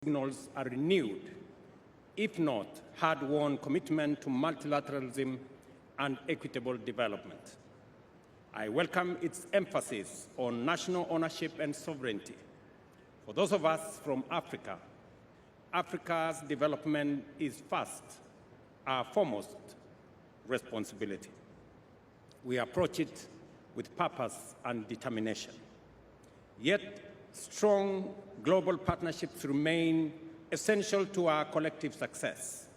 signals a renewed, if not hard-won, commitment to multilateralism and equitable development. I welcome its emphasis on national ownership and sovereignty. For those of us from Africa, Africa's development is first, our foremost responsibility. We approach it with purpose and determination. Yet, strong global partnerships remain essential to our collective success.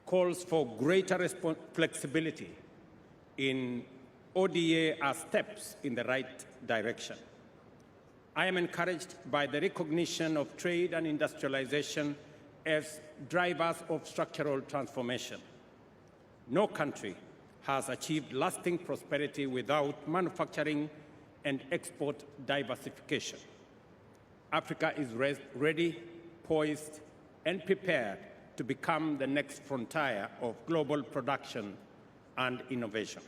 Calls for greater flexibility in ODA are steps in the right direction. I am encouraged by the recognition of trade and industrialization as drivers of structural transformation. No country has achieved lasting prosperity without manufacturing and export diversification. Africa is ready, poised, and prepared to become the next frontier of global production and innovation.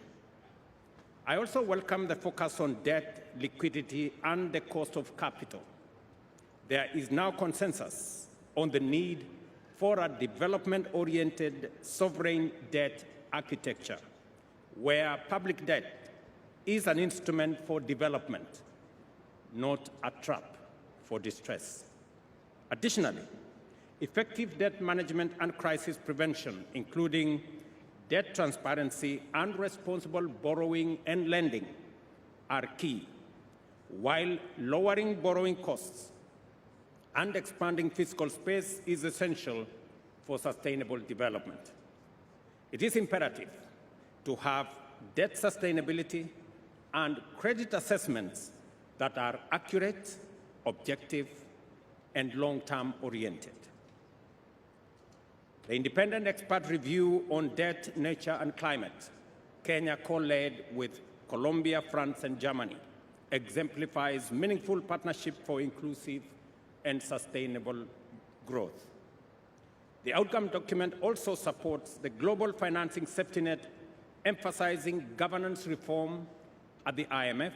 I also welcome the focus on debt, liquidity, and the cost of capital. There is now consensus on the need for a development-oriented sovereign debt architecture, where public debt is an instrument for development, not a trap for distress. Additionally, effective debt management and crisis prevention, including debt transparency and responsible borrowing and lending, are key, while lowering borrowing costs and expanding fiscal space is essential for sustainable development. It is imperative to have debt sustainability and credit assessments that are accurate, objective, and long-term oriented. The independent expert review on debt, nature, and climate, Kenya co-led with Colombia, France, and Germany, exemplifies meaningful partnership for inclusive and sustainable growth. The outcome document also supports the global financing safety net, emphasizing governance reform at the IMF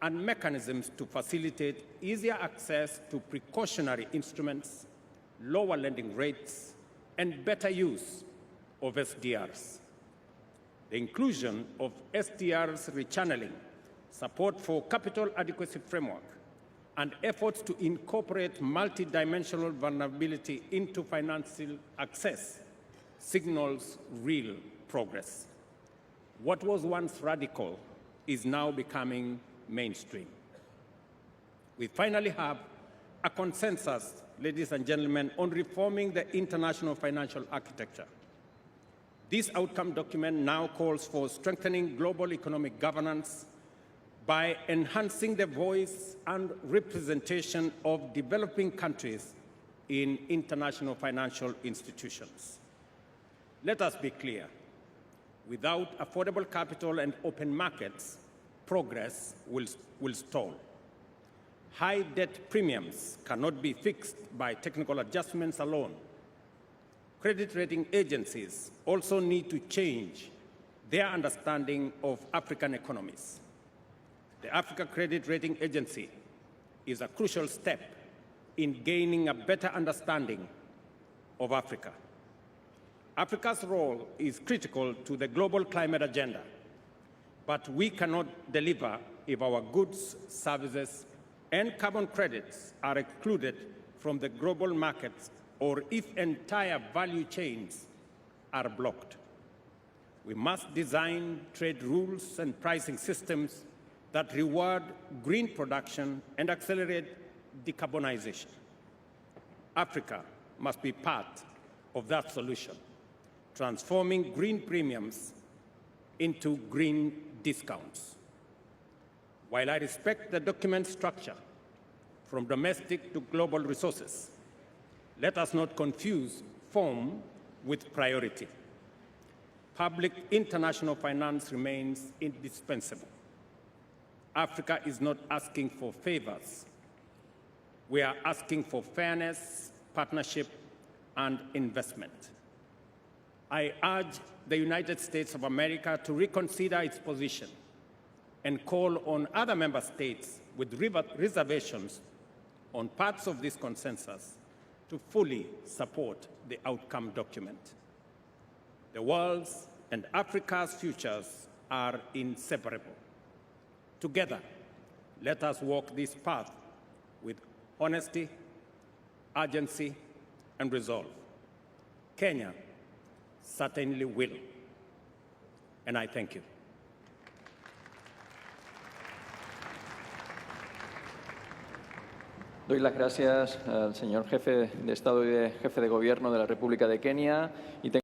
and mechanisms to facilitate easier access to precautionary instruments, lower lending rates, and better use of SDRs. The inclusion of SDRs rechanneling, support for capital adequacy framework, and efforts to incorporate multidimensional vulnerability into financial access signals real progress. What was once radical is now becoming mainstream. We finally have a consensus, ladies and gentlemen, on reforming the international financial architecture. This outcome document now calls for strengthening global economic governance by enhancing the voice and representation of developing countries in international financial institutions. Let us be clear. Without affordable capital and open markets, progress will stall. High debt premiums cannot be fixed by technical adjustments alone. Credit rating agencies also need to change their understanding of African economies. The Africa Credit Rating Agency is a crucial step in gaining a better understanding of Africa. Africa's role is critical to the global climate agenda, but we cannot deliver if our goods, services, and carbon credits are excluded from the global markets or if entire value chains are blocked. We must design trade rules and pricing systems that reward green production and accelerate decarbonization. Africa must be part of that solution, transforming green premiums into green discounts. While I respect the document structure from domestic to global resources, let us not confuse form with priority. Public international finance remains indispensable. Africa is not asking for favors. We are asking for fairness, partnership, and investment. I urge the United States of America to reconsider its position and call on other member states with reservations on parts of this consensus to fully support the outcome document. The world's and Africa's futures are inseparable. Together, let us walk this path with honesty, urgency, and resolve. Kenya certainly will, and I thank you. Doy las gracias al señor jefe de Estado y jefe de Gobierno de la República de Kenia.